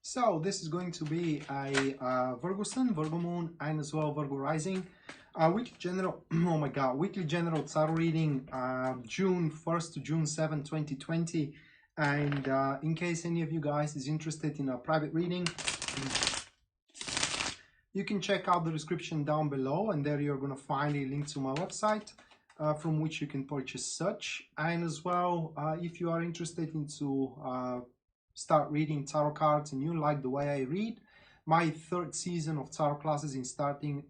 So this is going to be a Virgo Sun, Virgo Moon, and as well Virgo Rising. Weekly general, oh my God, weekly general tarot reading, June 1st to June 7, 2020. And in case any of you guys is interested in a private reading, you can check out the description down below, and there you're going to find a link to my website from which you can purchase such. And as well, if you are interested into start reading tarot cards and you like the way I read, my third season of tarot classes is starting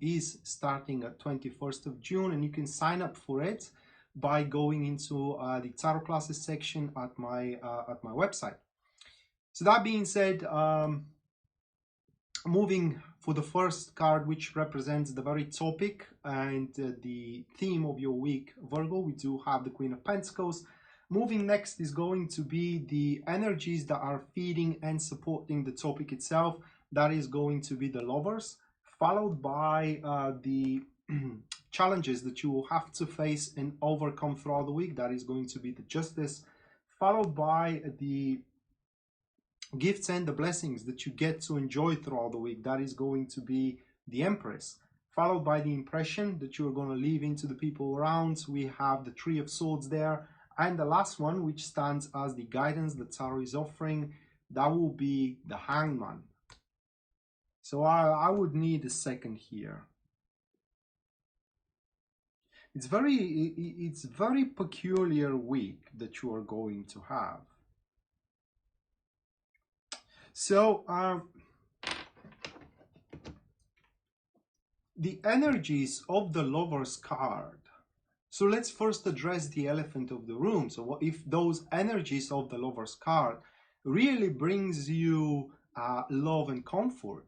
at 21st of June, and you can sign up for it by going into the tarot classes section at my website. So that being said, moving for the first card, which represents the very topic and the theme of your week, Virgo, we do have the Queen of Pentacles. Moving next is going to be the energies that are feeding and supporting the topic itself. That is going to be the Lovers, followed by the challenges that you will have to face and overcome throughout the week. That is going to be the Justice, followed by the gifts and the blessings that you get to enjoy throughout the week. That is going to be the Empress, followed by the impression that you're going to leave into the people around. We have the Three of Swords there. And the last one, which stands as the guidance that tarot is offering, that will be the Hangman. So I would need a second here. It's very peculiar week that you are going to have. So the energies of the Lovers card. So let's first address the elephant of the room. So what if those energies of the Lovers card really brings you love and comfort?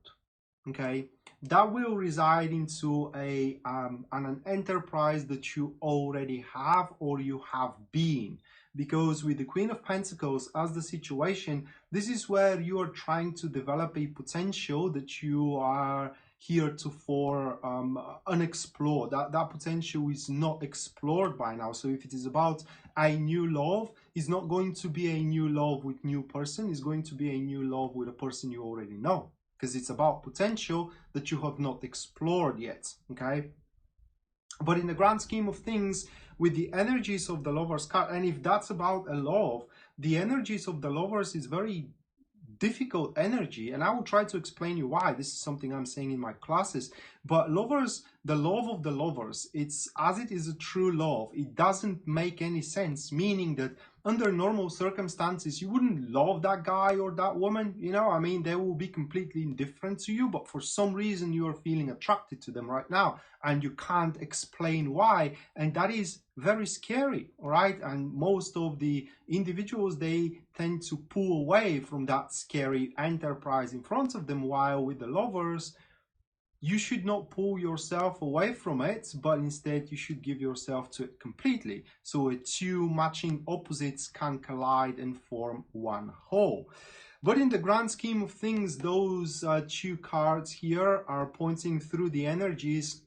Okay, that will reside into an enterprise that you already have or you have been. Because with the Queen of Pentacles as the situation, this is where you are trying to develop a potential that you are heretofore unexplored. That potential is not explored by now. So if it is about a new love, it's not going to be a new love with new person. It's going to be a new love with a person you already know, because it's about potential that you have not explored yet. Okay, but in the grand scheme of things, with the energies of the Lovers card, and if that's about a love, the energies of the Lovers is very difficult energy, and I will try to explain you why. This is something I'm saying in my classes. But Lovers, the love of the Lovers, it's as it is a true love. It doesn't make any sense, meaning that under normal circumstances you wouldn't love that guy or that woman, you know, I mean, they will be completely indifferent to you, but for some reason you are feeling attracted to them right now and you can't explain why, and that is very scary. All right, and most of the individuals, they tend to pull away from that scary enterprise in front of them, while with the Lovers, you should not pull yourself away from it, but instead you should give yourself to it completely. So two matching opposites can collide and form one whole. But in the grand scheme of things, those two cards here are pointing through the energies.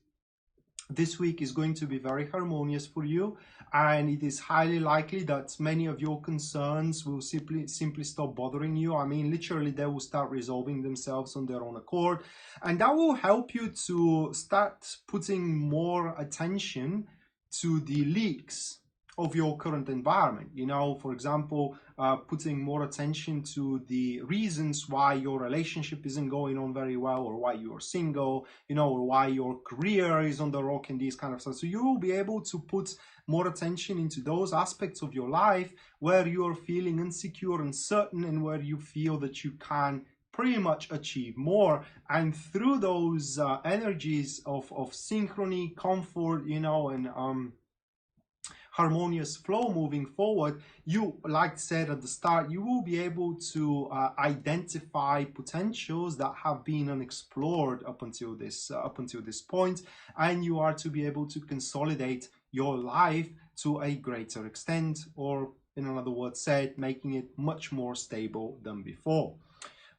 This week is going to be very harmonious for you, and it is highly likely that many of your concerns will simply stop bothering you. I mean, literally, they will start resolving themselves on their own accord, and that will help you to start putting more attention to the leaks of your current environment. You know, for example, putting more attention to the reasons why your relationship isn't going on very well, or why you're single, you know, or why your career is on the rock and these kind of stuff. So you will be able to put more attention into those aspects of your life where you're feeling insecure, uncertain, and where you feel that you can pretty much achieve more. And through those energies of synchrony, comfort, you know, and harmonious flow moving forward, you, like said at the start, you will be able to identify potentials that have been unexplored up until this point, and you are to be able to consolidate your life to a greater extent, or in other words said, making it much more stable than before.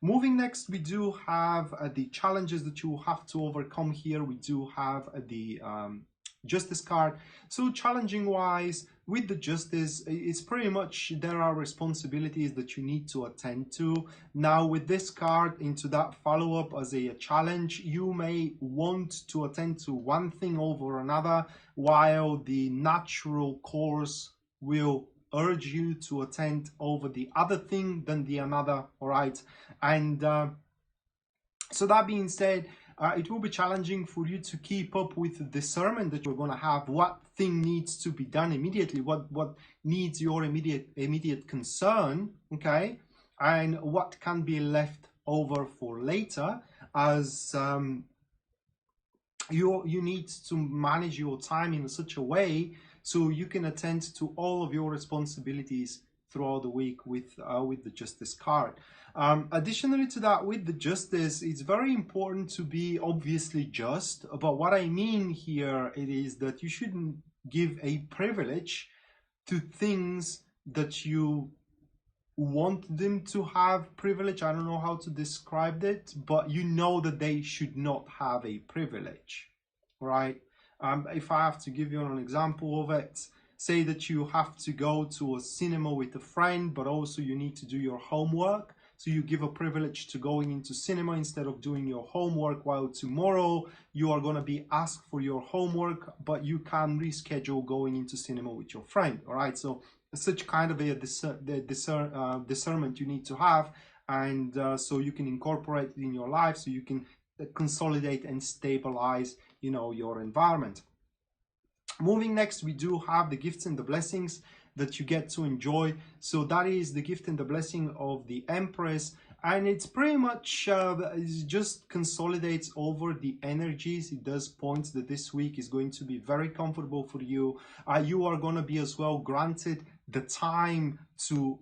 Moving next, we do have the challenges that you will have to overcome here. We do have the Justice card. So challenging wise, with the justice, it's pretty much there are responsibilities that you need to attend to. Now with this card, into that follow-up as a challenge, you may want to attend to one thing over another, while the natural course will urge you to attend over the other thing than the another. All right, and so that being said, it will be challenging for you to keep up with the discernment that you're going to have. What thing needs to be done immediately? What needs your immediate concern? Okay, and what can be left over for later, as you need to manage your time in such a way so you can attend to all of your responsibilities throughout the week with the justice card. Additionally to that, with the justice, it's very important to be obviously just. But what I mean here, it is that you shouldn't give a privilege to things that you want them to have privilege. I don't know how to describe it, but you know that they should not have a privilege, right? If I have to give you an example of it, say that you have to go to a cinema with a friend, but also you need to do your homework. So you give a privilege to going into cinema instead of doing your homework, while tomorrow you are going to be asked for your homework, but you can reschedule going into cinema with your friend. All right, so such kind of a discernment you need to have, and so you can incorporate it in your life, so you can consolidate and stabilize, you know, your environment. Moving next, we do have the gifts and the blessings that you get to enjoy. So that is the gift and the blessing of the Empress, and it's pretty much it just consolidates over the energies. It does point that this week is going to be very comfortable for you. You are going to be as well granted the time to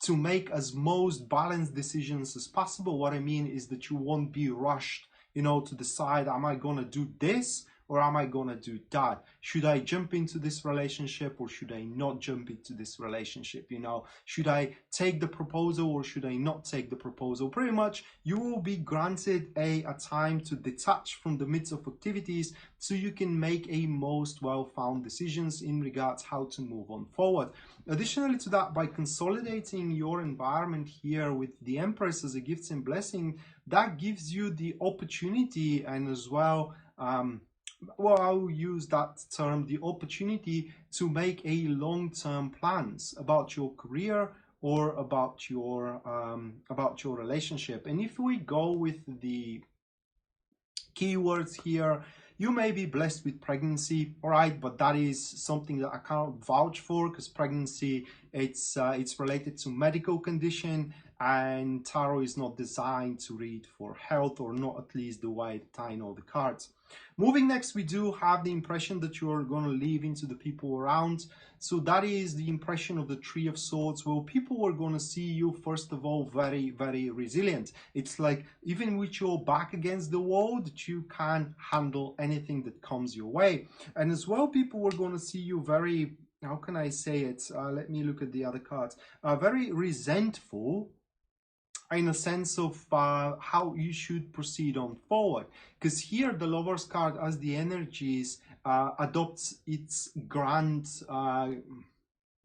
make as most balanced decisions as possible. What I mean is that you won't be rushed, you know, to decide, am I going to do this or am I going to do that? Should I jump into this relationship or should I not jump into this relationship? You know, should I take the proposal or should I not take the proposal? Pretty much you will be granted a time to detach from the midst of activities, so you can make a most well-found decisions in regards how to move on forward. Additionally to that, by consolidating your environment here with the Empress as a gift and blessing, that gives you the opportunity, and as well, well, I'll use that term, the opportunity to make a long-term plans about your career or about your relationship. And if we go with the keywords here, you may be blessed with pregnancy, all right, but that is something that I cannot vouch for, because pregnancy, it's related to medical condition, and tarot is not designed to read for health, or not at least the way that I know the cards. Moving next, we do have the impression that you are going to leave into the people around. So that is the impression of the Three of Swords. Well, people are going to see you, first of all, very, very resilient. It's like, even with your back against the wall, that you can handle anything that comes your way. And as well, people are going to see you very, how can I say it? Let me look at the other cards. Very resentful, in a sense of how you should proceed on forward, because here the Lover's card, as the energies adopts its grand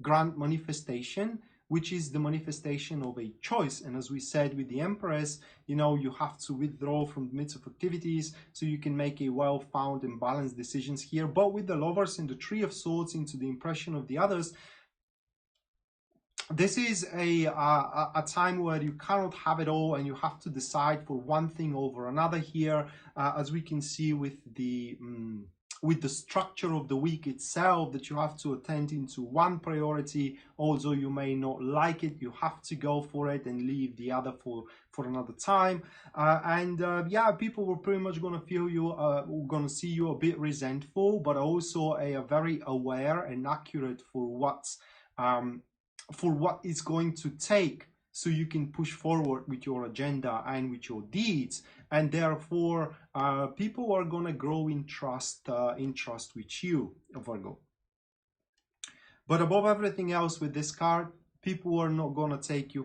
manifestation, which is the manifestation of a choice. And as we said with the Empress, you know, you have to withdraw from the midst of activities so you can make a well-found and balanced decisions here. But with the Lovers and the Three of Swords into the impression of the others, this is a time where you cannot have it all, and you have to decide for one thing over another here, as we can see with the structure of the week itself, that you have to attend into one priority. Although you may not like it, you have to go for it and leave the other for another time. Yeah, people were pretty much going to feel you, going to see you a bit resentful, but also a very aware and accurate for what's for what it's going to take, so you can push forward with your agenda and with your deeds. And therefore people are going to grow in trust with you, Virgo. But above everything else, with this card, people are not going to take you